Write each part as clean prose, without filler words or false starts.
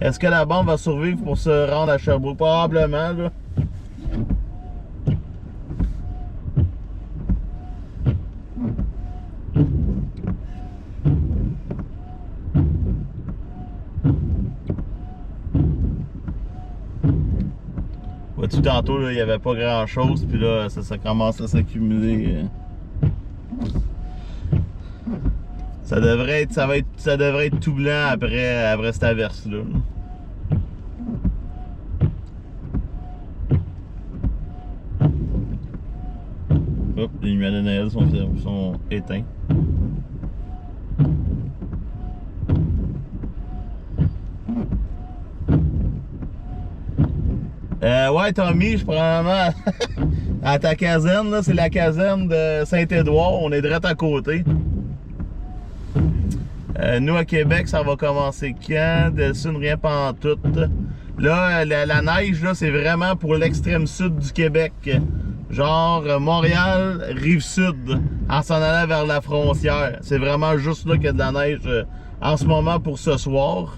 Est-ce que la bombe va survivre pour se rendre à Sherbrooke? Probablement, là. Vois-tu, tantôt, là, il n'y avait pas grand-chose, puis là, ça commence à s'accumuler. Ça devrait être, ça devrait être tout blanc après cette averse-là. Hop, les lumières de Noël sont éteintes. Ouais, Tommy, je prends vraiment à ta caserne, là, c'est la caserne de Saint-Édouard, on est direct à côté. Nous, à Québec, ça va commencer quand? Delsun, rien pantoute. Là, la neige, là, c'est vraiment pour l'extrême sud du Québec. Genre Montréal, Rive-Sud, en s'en allant vers la frontière. C'est vraiment juste là qu'il y a de la neige en ce moment pour ce soir.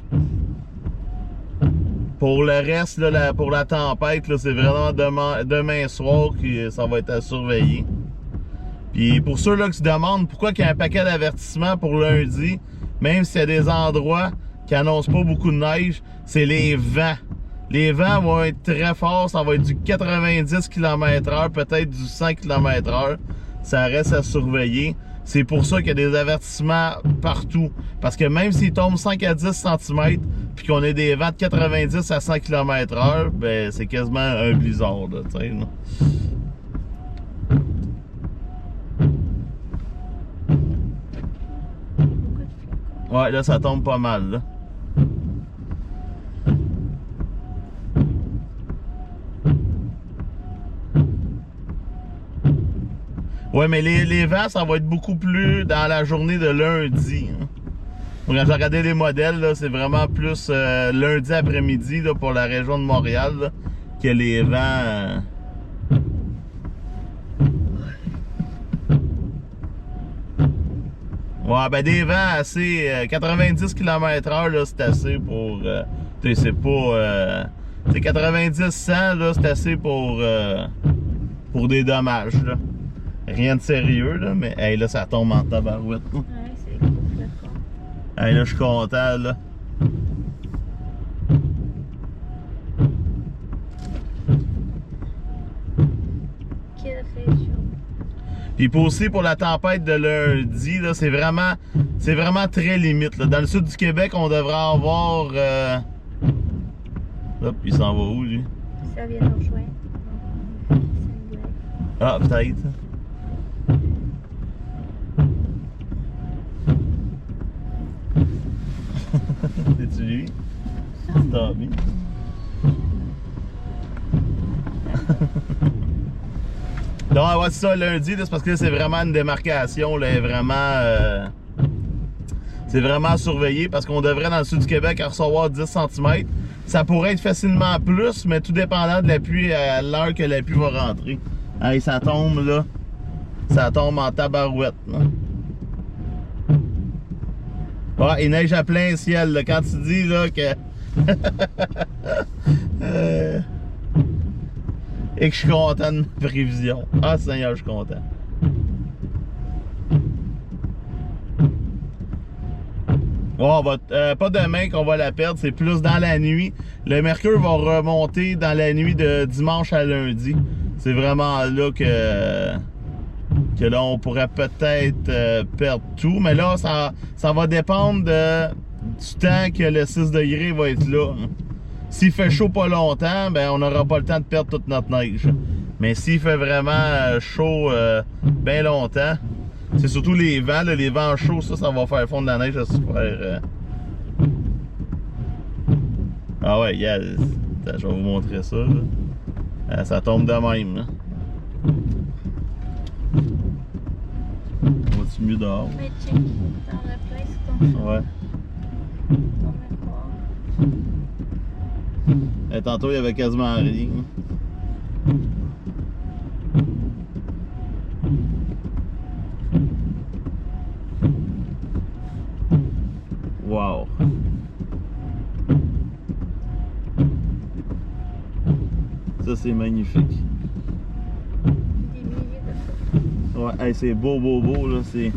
Pour le reste, là, pour la tempête, c'est vraiment demain soir que ça va être à surveiller. Puis pour ceux là qui se demandent pourquoi il y a un paquet d'avertissements pour lundi, même s'il y a des endroits qui annoncent pas beaucoup de neige, c'est les vents. Les vents vont être très forts, ça va être du 90 km/h, peut-être du 100 km/h. Ça reste à surveiller. C'est pour ça qu'il y a des avertissements partout. Parce que même s'il tombe 5 à 10 cm, puis qu'on ait des vents de 90 à 100 km/h, ben c'est quasiment un blizzard, là, tu sais, là. Ouais, là, ça tombe pas mal, là. Ouais, mais les vents, ça va être beaucoup plus dans la journée de lundi. Hein. Quand j'ai regardé les modèles, c'est vraiment plus lundi après-midi là, pour la région de Montréal là, que les vents. Ouais, ben des vents assez. 90 km/h, c'est assez pour. C'est pas. 90-100, là, c'est assez pour des dommages. Là. Rien de sérieux, là, mais hey, là, ça tombe en tabarouette. Ouais, c'est gros flocons. Hey, là, je suis content, là. Quelle région? Puis aussi pour la tempête de lundi, là, c'est vraiment très limite. Là. Dans le sud du Québec, on devrait avoir. Hop, il s'en va où, lui? Ça vient nous rejoindre. Ah, peut-être. C'est-tu lui? C'est Tommy. Donc, ouais, c'est ça, lundi, c'est parce que c'est vraiment une démarcation, là, c'est vraiment surveillé parce qu'on devrait, dans le sud du Québec, recevoir 10 cm. Ça pourrait être facilement plus, mais tout dépendant de la pluie à l'heure que la pluie va rentrer. Hey, ça tombe, là. Ça tombe en tabarouette, là. Ouais, il neige à plein ciel, là. Quand tu dis, là, que... et que je suis content de ma prévision. Ah, Seigneur, je suis content. Bon, on va, pas demain qu'on va la perdre, c'est plus dans la nuit. Le mercure va remonter dans la nuit de dimanche à lundi. C'est vraiment là que là, on pourrait peut-être perdre tout. Mais là, ça va dépendre du temps que le 6 degrés va être là. S'il fait chaud pas longtemps, ben on n'aura pas le temps de perdre toute notre neige. Mais s'il fait vraiment chaud bien longtemps, c'est surtout les vents, là, les vents chauds, ça va faire fondre la neige super. Ah ouais, yeah, je vais vous montrer ça. Là. Ça tombe de même. Là. Va-tu mieux dehors? Mais check dans la place ton Ouais. ton mémoire. Et tantôt, il y avait quasiment rien. Wow. ça c'est magnifique. Des milliers de fois. Ouais, hey, c'est beau, beau, beau, là, c'est...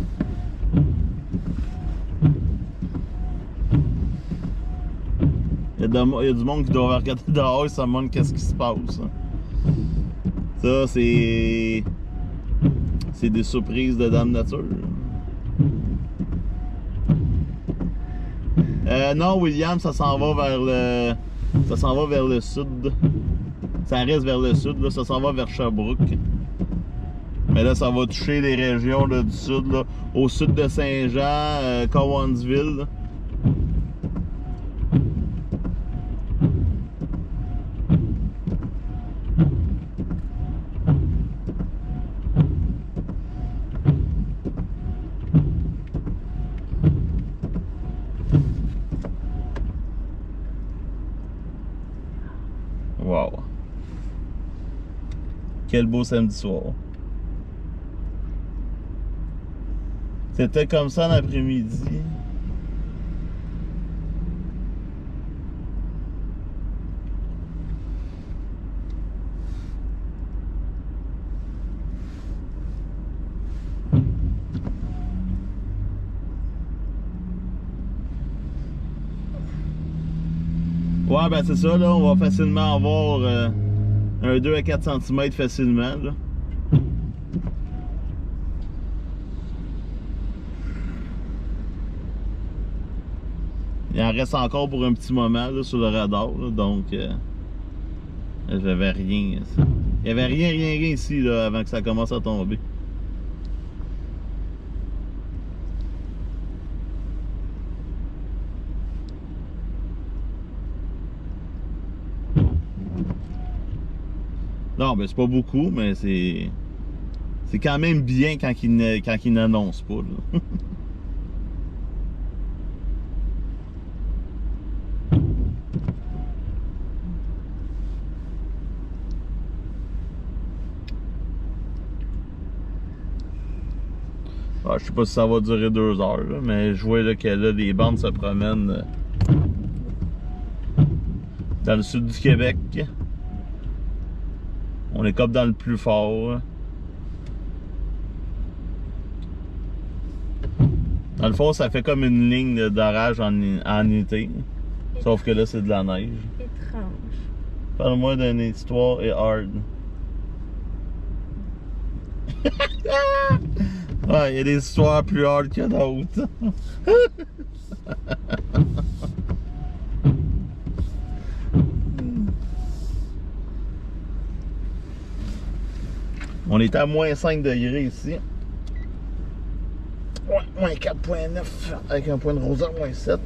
Il y a du monde qui doit regarder dehors et ça montre qu'est-ce qui se passe. Hein. Ça, c'est des surprises de Dame Nature. Non, William, ça s'en va vers le... Ça s'en va vers le sud. Ça reste vers le sud, là. Ça s'en va vers Sherbrooke. Mais là, ça va toucher les régions là, du sud, là, au sud de Saint-Jean, Cowansville. Là. Wow! Quel beau samedi soir! C'était comme ça l'après-midi. Ouais, ben c'est ça, là, on va facilement avoir un 2 à 4 cm facilement, là. Il en reste encore pour un petit moment là, sur le radar, là, donc j'avais rien. Il n'y avait rien ici là, avant que ça commence à tomber. Non, ben c'est pas beaucoup, mais c'est quand même bien quand il n'annonce pas. Là. Ah, je sais pas si ça va durer 2 heures, là, mais je vois là, que là, les bandes se promènent dans le sud du Québec. On est comme dans le plus fort. Là. Dans le fond, ça fait comme une ligne d'orage en été. Sauf que là, c'est de la neige. Étrange. Parle-moi d'une histoire et hard. Ouais, il y a des histoires plus hard que d'autres. On est à moins 5 degrés ici. Ouais, moins 4.9 avec un point de roseur, moins 7.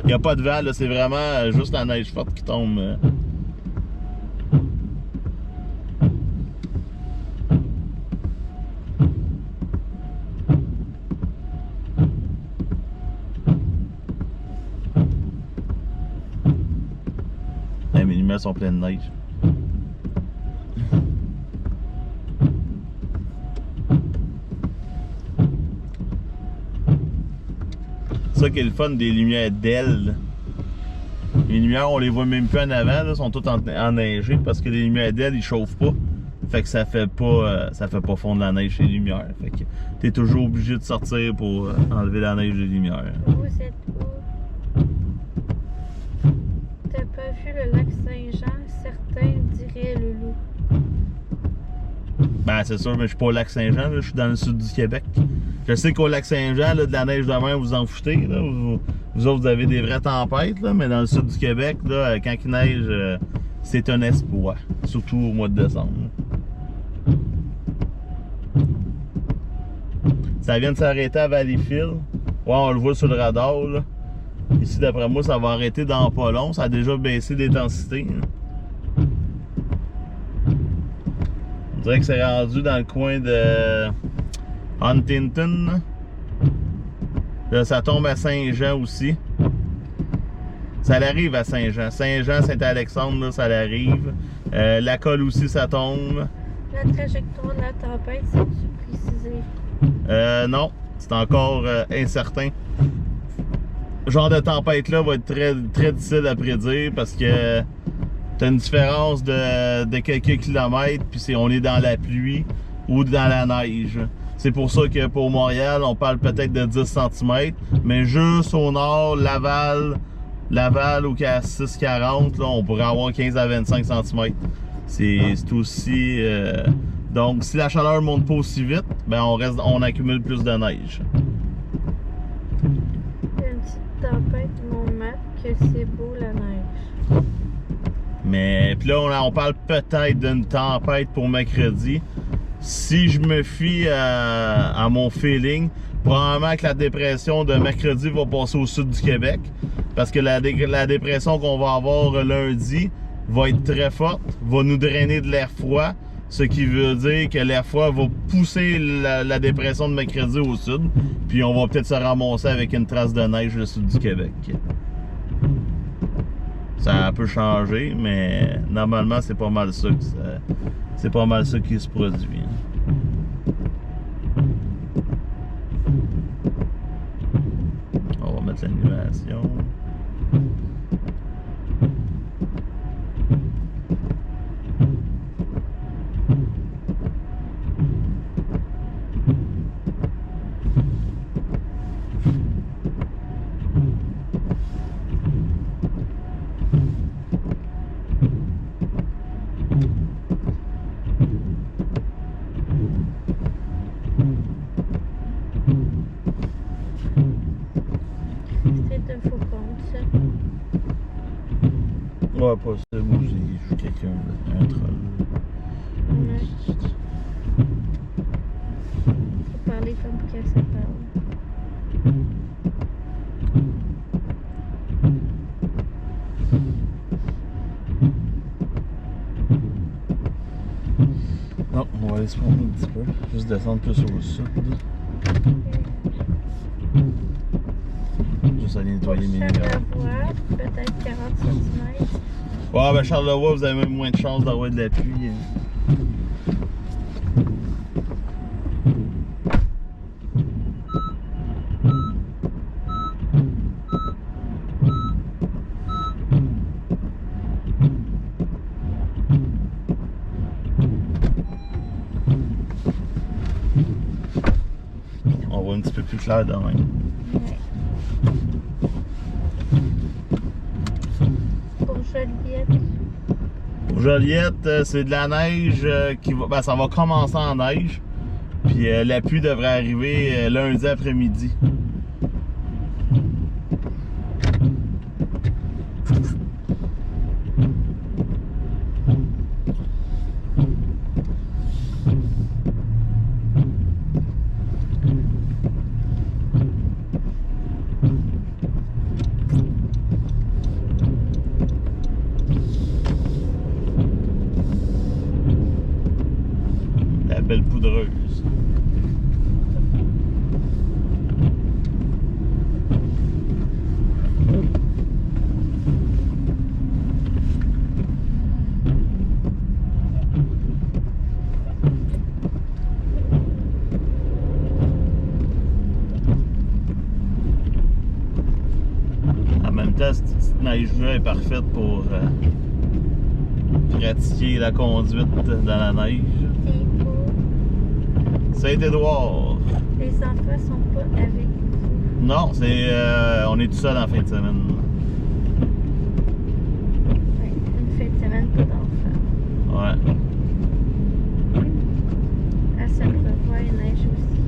Il n'y a pas de vent, là, c'est vraiment juste la neige forte qui tombe. Mes lumières sont pleines de neige. C'est ça qui est le fun des lumières d'ailes. Les lumières, on les voit même plus en avant, là, sont toutes enneigées parce que les lumières d'ailes, ils chauffent pas. Fait que ça fait pas fondre la neige chez les lumières. Fait que t'es toujours obligé de sortir pour enlever la neige des lumières. Vous êtes où? T'as pas vu le lac Saint-Jean? Certains diraient le loup. Ben c'est sûr, mais je suis pas au lac Saint-Jean, je suis dans le sud du Québec. Je sais qu'au lac Saint-Jean, de la neige de mer, vous en foutez. Là. Vous autres, vous avez des vraies tempêtes, là, mais dans le sud du Québec, là, quand il neige, c'est un exploit. Surtout au mois de décembre. Ça vient de s'arrêter à Valleyfield. Ouais, on le voit sur le radar. Là. Ici, d'après moi, ça va arrêter dans pas long. Ça a déjà baissé d'intensité. On dirait que c'est rendu dans le coin de Huntington. Là, ça tombe à Saint-Jean aussi. Ça l'arrive à Saint-Jean. Saint-Jean, Saint-Alexandre, ça l'arrive. La Colle aussi, ça tombe. La trajectoire de la tempête, c'est-tu précisé? Non, c'est encore incertain. Ce genre de tempête-là va être très difficile à prédire parce que t'as une différence de quelques kilomètres, puis on est dans la pluie ou dans la neige. C'est pour ça que pour Montréal, on parle peut-être de 10 cm, mais juste au nord, Laval ou qu'à 6,40, là, on pourrait avoir 15 à 25 cm. C'est aussi... donc, si la chaleur monte pas aussi vite, ben on accumule plus de neige. Il y a une petite tempête, mon map, que c'est beau la neige. Mais puis là, on parle peut-être d'une tempête pour mercredi. Si je me fie à mon feeling, probablement que la dépression de mercredi va passer au sud du Québec. Parce que la dépression qu'on va avoir lundi va être très forte, va nous drainer de l'air froid. Ce qui veut dire que l'air froid va pousser la dépression de mercredi au sud. Puis on va peut-être se ramasser avec une trace de neige le sud du Québec. Ça peut changer, mais normalement c'est pas mal ça c'est pas mal ça qui se produit. On va mettre l'animation. Ouais, pas ça, moi je suis quelqu'un, un troll. Ouais. Faut parler comme que ça parle. Non, on va aller se prendre un petit peu, juste descendre plus au sud. Juste aller nettoyer mes numéros. Charlevoix, peut-être 40 cm. Ouais, ben Charlevoix, vous avez même moins de chances d'avoir de la pluie. On voit un petit peu plus clair demain. Pour Joliette. Pour Joliette, c'est de la neige qui va. Ben, ça va commencer en neige. Puis la pluie devrait arriver lundi après-midi. La belle poudreuse. En même temps, cette petite neige-là est parfaite pour pratiquer la conduite dans la neige. C'est beau. Saint-Édouard. Les enfants sont pas avec vous. Non, c'est on est tout seul en fin de semaine. Ouais, une fin de semaine, pas d'enfants. Ouais. À Charlevoix, il neige aussi.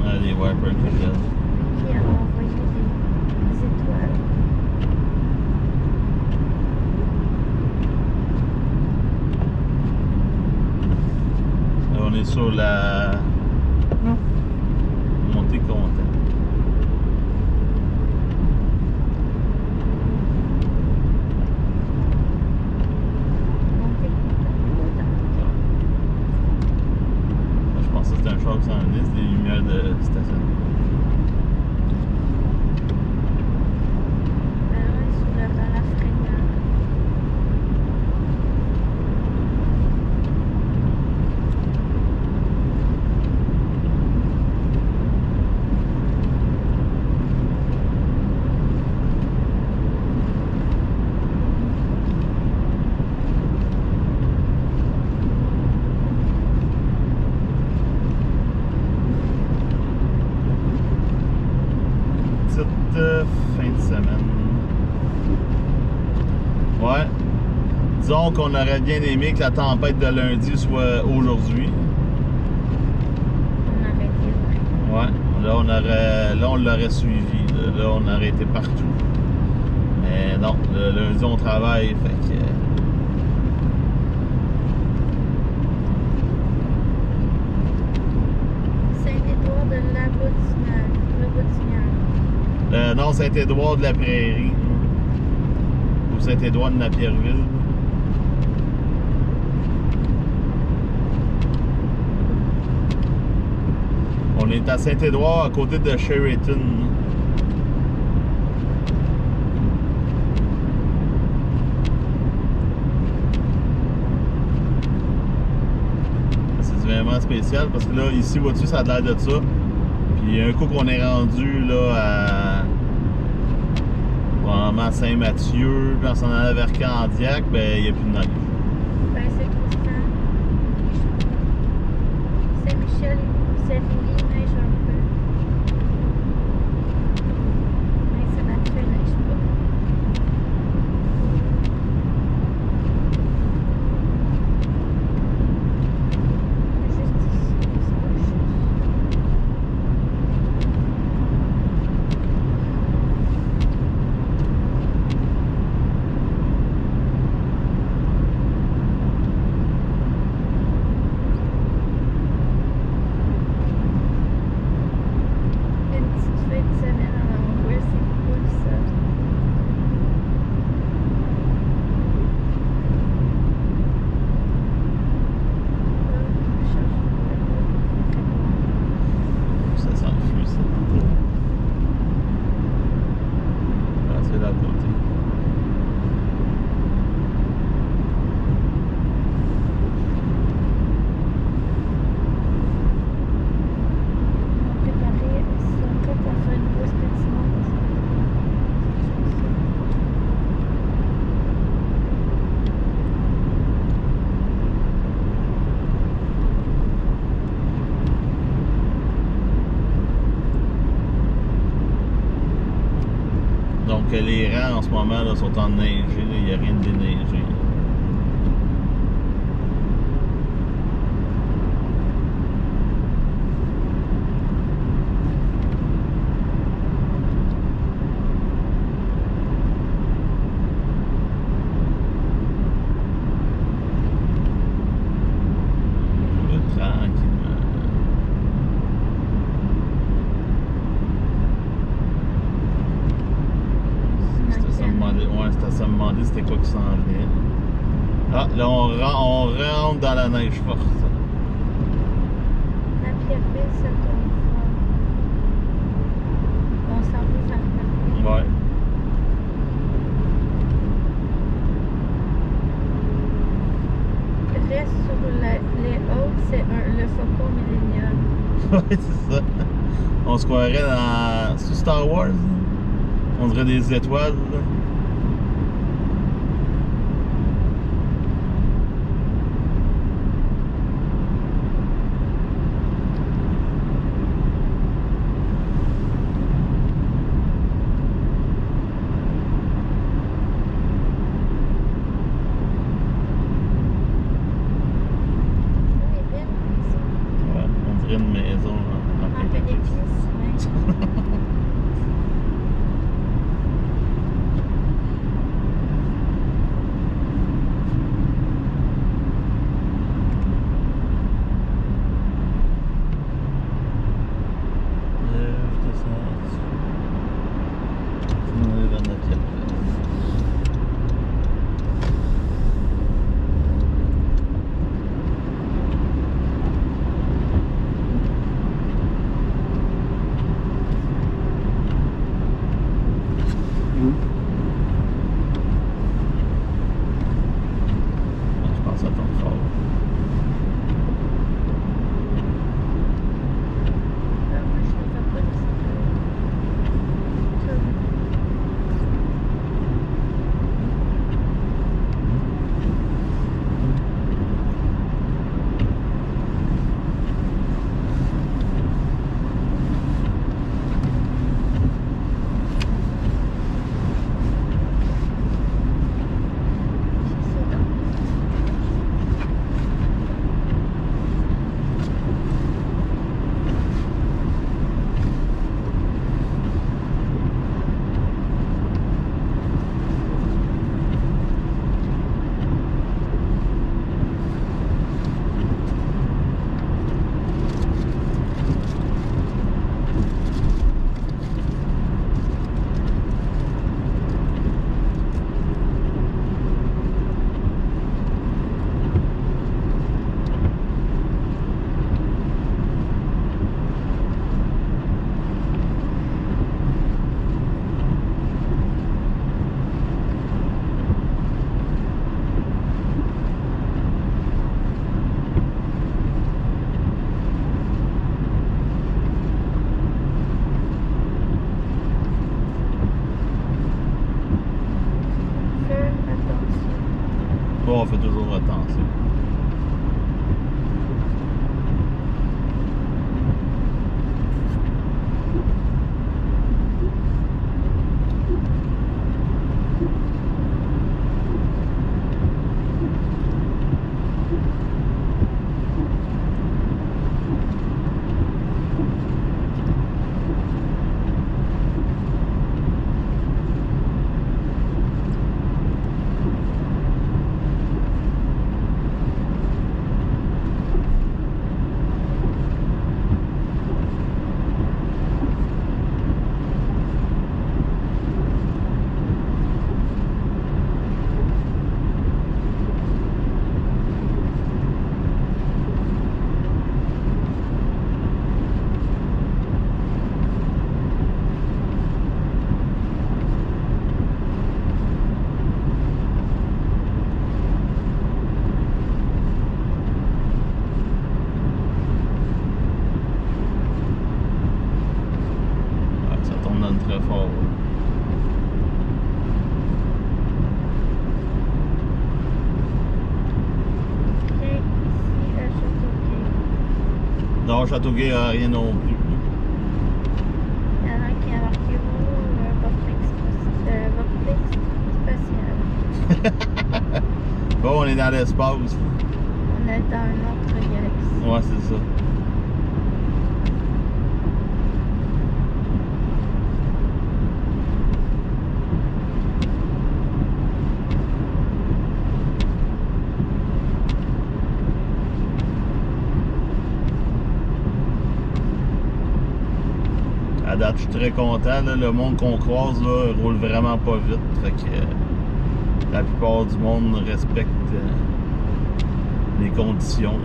Ouais, les wipers qui viennent. Puis elle a envoyé des étoiles. Là, on est sur la montée Content. Je pense que c'est un char qui s'en venait, c'est des lumières de stationnement. Ben ouais, sur le Lafrenière. Ouais. Disons qu'on aurait bien aimé que la tempête de lundi soit aujourd'hui. On aurait dit, ouais. Ouais. Là, on l'aurait suivi. Là, on aurait été partout. Mais non, le lundi, on travaille. Fait que... Saint-Édouard de la non, Saint-Édouard de la Prairie. Ou Saint-Édouard de Napierville. On est à Saint-Édouard, à côté de Sheraton. C'est vraiment spécial parce que là, ici, vois-tu, ça a l'air de ça. Puis un coup qu'on est rendu là à probablement Saint-Mathieu, puis on s'en allait vers Candiac, ben il n'y a plus de neige. Ben, c'est Tristan. Saint-Michel, Saint-Rémy, neige un peu. Mais Saint-Mathieu, neige pas. Juste ici, c'est pas chose. Une petite fête de semaine à l'endroit, c'est cool ça. Ça sent le feu, ça. Ah, c'est là à côté. Ils sont prêts pour faire une grosse patinoire. Donc les rangs en ce moment là, sont enneigés, il n'y a rien de déneigé. Je vais tranquillement. C'était ça me demander, ouais, c'était ça me demander c'était quoi qui s'en venait. Ah, là on rentre dans la neige forte. Napierville, ça tombe fort. On s'en va vers Napierville. Ouais. Reste sur les hautes, c'est le Faucon Millennium. Ouais, c'est ça. On se croirait dans... C'est Star Wars? On dirait des étoiles. Là. On est belle, maison. Ouais, on dirait une maison en Un peu d'église, ouais. soir, faites toujours attention. Très fort. Et ici à Châteauguay. Non, Châteauguay, rien non plus. Il y en a un qui a marqué spatial. Bon, on est dans l'espace. On est dans une autre galaxie. Ouais, c'est ça. À date, je suis très content. Là, le monde qu'on croise là, roule vraiment pas vite. Fait que la plupart du monde respecte les conditions.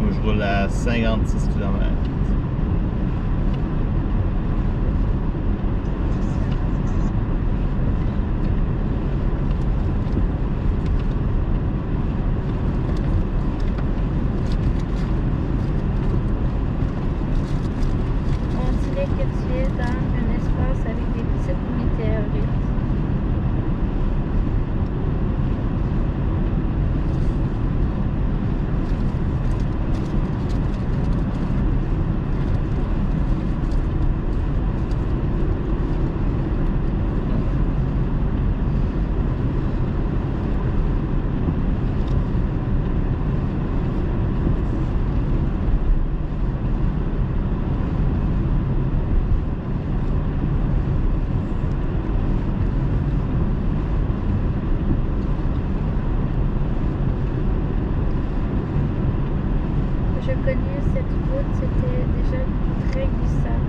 Moi, je roule à 56 km. Que tu es dans un espace avec des petites météorites. Je connais cette route, c'était déjà très glissant.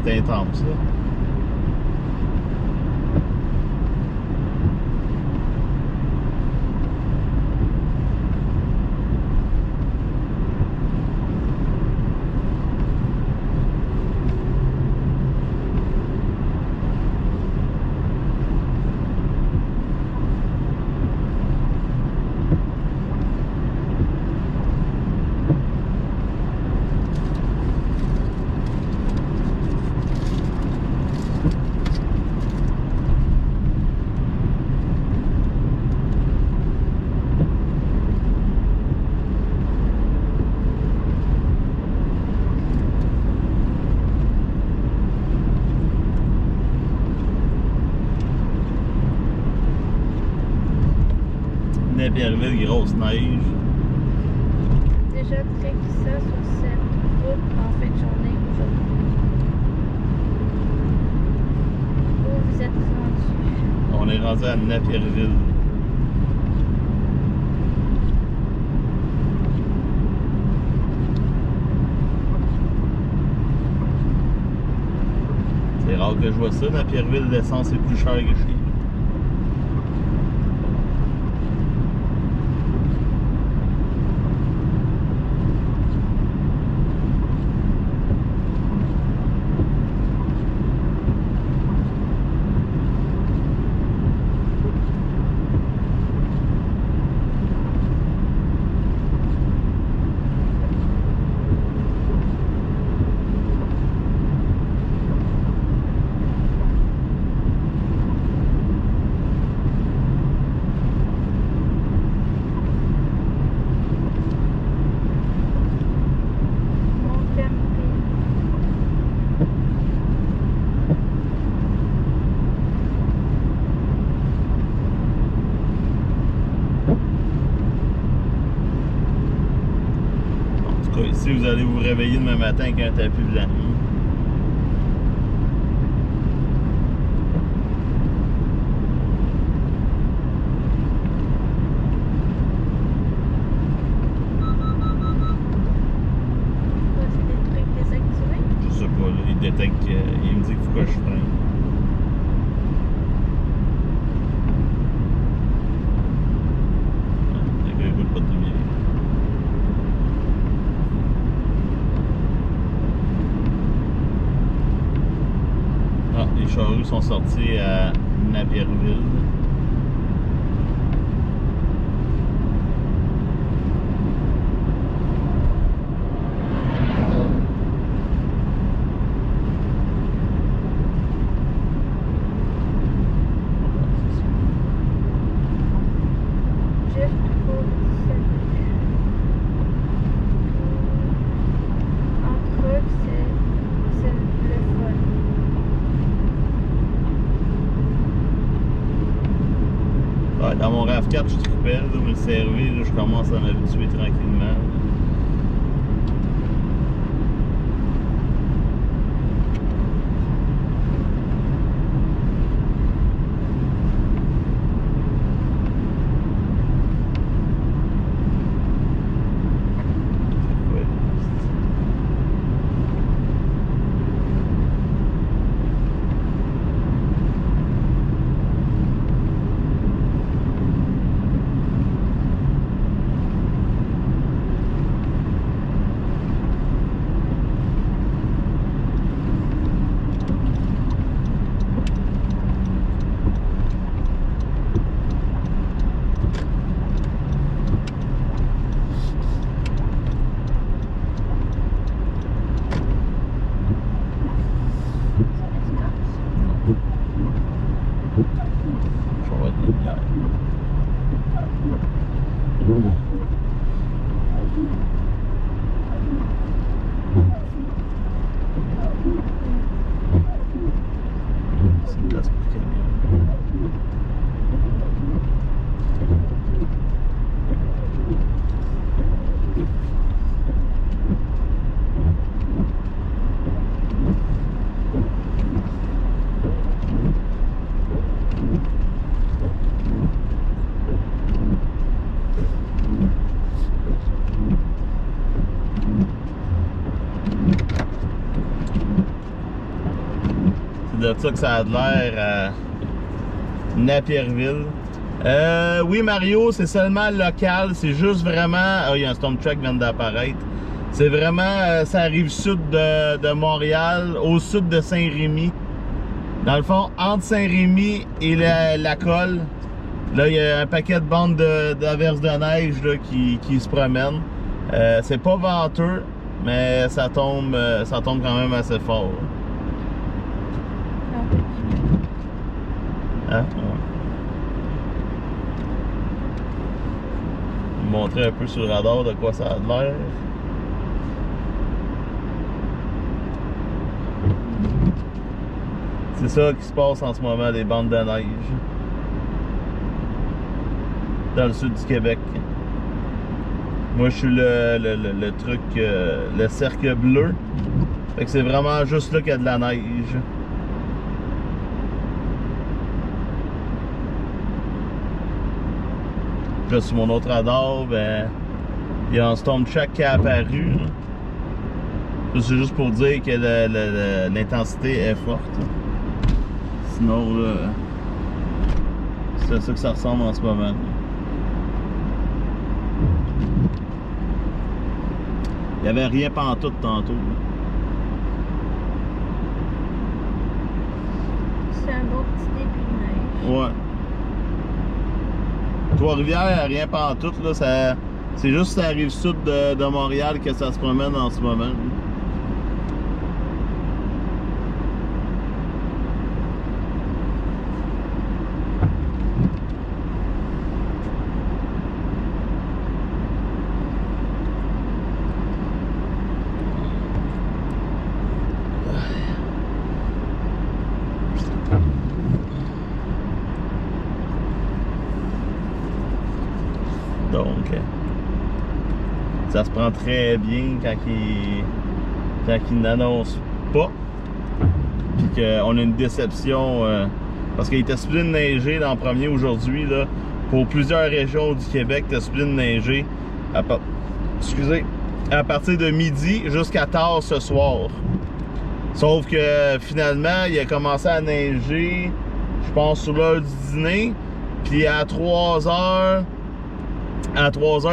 C'était intense, ça. Napierville, grosse neige. Déjà très glissant sur cette route en fin de journée aujourd'hui. Où vous êtes rendu? On est rendu à Napierville. C'est rare que je vois ça. Dans Pierreville, l'essence est plus chère que chez nous. Ici, vous allez vous réveiller demain matin avec un tapis blanc. C'est des trucs désactivés? Je sais pas, là, il détecte qu'il me dit qu'il faut que je freine. Le gars, il roule pas de lumière. Les charrues sont sortis à Napierville. Juste pour salut. Entre eux, c'est le fun. Ouais, dans mon RAV4, je trippais, là, mais le CRV, là, je commence à m'habituer tranquillement. C'est une place pour camion. C'est de ça que ça a de l'air à Napierville. Oui, Mario, c'est seulement local. C'est juste vraiment... Ah, il y a un Storm Track qui vient d'apparaître. C'est vraiment... ça arrive sud de Montréal, au sud de Saint-Rémy. Dans le fond, entre Saint-Rémy et la colle, là, il y a un paquet de bandes d'averses de neige là, qui se promènent. C'est pas venteux, mais ça tombe quand même assez fort. Hein? Ouais. Montrer un peu sur le radar de quoi ça a l'air. C'est ça qui se passe en ce moment, des bandes de neige. Dans le sud du Québec. Moi, je suis le truc, le cercle bleu. Fait que c'est vraiment juste là qu'il y a de la neige. Là, sur mon autre radar, ben, il y a un Storm Track qui est apparu. Là. C'est juste pour dire que l'intensité est forte. Sinon, là, c'est à ça que ça ressemble en ce moment. Il n'y avait rien pantoute tantôt. C'est un beau petit début de neige. Ouais. Trois-Rivières, rien pantoute, là, ça... C'est juste sur la rive sud de Montréal que ça se promène en ce moment. Donc, ça se prend très bien quand il n'annonce pas. Puis qu'on a une déception. Parce qu'il était supposé de neiger l'an premier aujourd'hui. Là, pour plusieurs régions du Québec, il était supposé de neiger à partir de midi jusqu'à tard ce soir. Sauf que finalement, il a commencé à neiger, je pense, sur l'heure du dîner. Puis à 3 heures,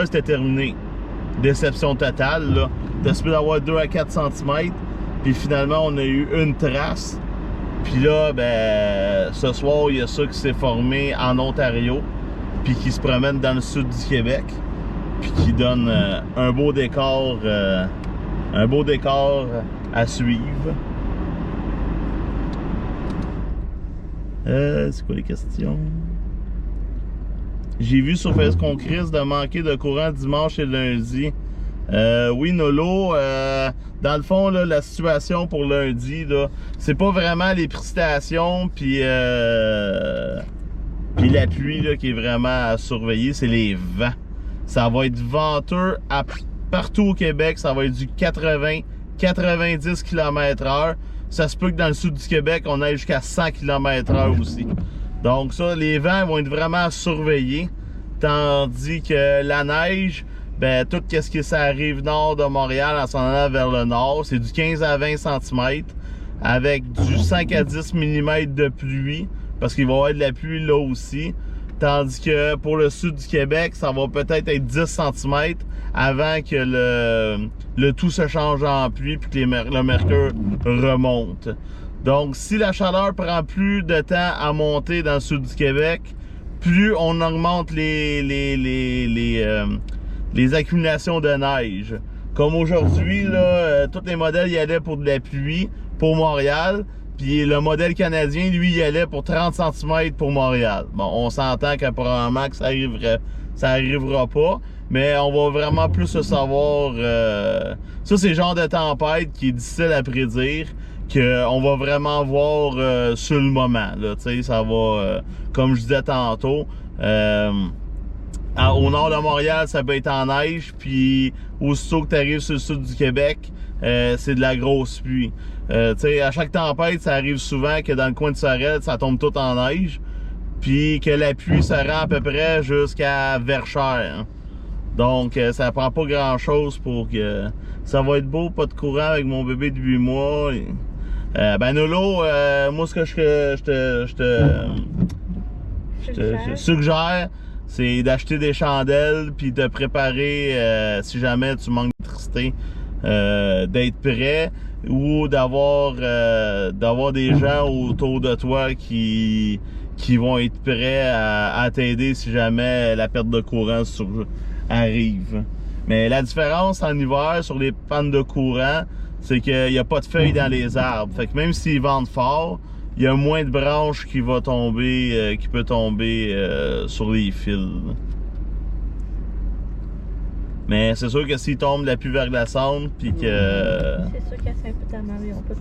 c'était terminé. Déception totale, là. T'as supposé d'avoir 2 à 4 cm. Puis finalement, on a eu une trace. Puis là, ben, ce soir, il y a ça qui s'est formé en Ontario. Puis qui se promène dans le sud du Québec. Puis qui donne un beau décor à suivre. C'est quoi les questions? J'ai vu sur Facebook Chris de manquer de courant dimanche et lundi. Oui, Nolo, dans le fond, là, la situation pour lundi, là, c'est pas vraiment les précipitations puis la pluie là, qui est vraiment à surveiller, c'est les vents. Ça va être venteux partout au Québec, ça va être du 80-90 km/h. Ça se peut que dans le sud du Québec, on aille jusqu'à 100 km/h aussi. Donc ça, les vents vont être vraiment à surveiller. Tandis que la neige, ben tout ce qui s'arrive nord de Montréal en s'en allant vers le nord, c'est du 15 à 20 cm avec du 5 à 10 mm de pluie, parce qu'il va y avoir de la pluie là aussi. Tandis que pour le sud du Québec, ça va peut-être être 10 cm avant que le tout se change en pluie puis que le mercure remonte. Donc, si la chaleur prend plus de temps à monter dans le sud du Québec, plus on augmente les accumulations de neige. Comme aujourd'hui, là, tous les modèles y allaient pour de la pluie pour Montréal. Puis le modèle canadien, lui, il allait pour 30 cm pour Montréal. Bon, on s'entend que probablement que ça arrivera pas. Mais on va vraiment plus se savoir... ça, c'est le genre de tempête qui est difficile à prédire. Qu'on va vraiment voir sur le moment. Là, ça va, comme je disais tantôt, au nord de Montréal, ça peut être en neige. Puis aussitôt que tu arrives sur le sud du Québec, c'est de la grosse pluie. À chaque tempête, ça arrive souvent que dans le coin de Sorel, ça tombe tout en neige. Puis que la pluie se rend à peu près jusqu'à Verchères. Hein. Donc, ça prend pas grand-chose pour que... Ça va être beau, pas de courant avec mon bébé de 8 mois. Ben Nolo, moi ce que je te suggère, c'est d'acheter des chandelles puis de préparer, si jamais tu manques d'électricité, d'être prêt ou d'avoir des gens autour de toi qui vont être prêts à t'aider si jamais la perte de courant arrive. Mais la différence en hiver sur les pannes de courant, c'est qu'il n'y a pas de feuilles dans les arbres. Fait que même s'ils vendent fort, il y a moins de branches qui peut tomber sur les fils. Mais c'est sûr que s'il tombe de la pluie verglaçante, puis que... C'est sûr qu'à Saint-Péternel, ils n'ont pas de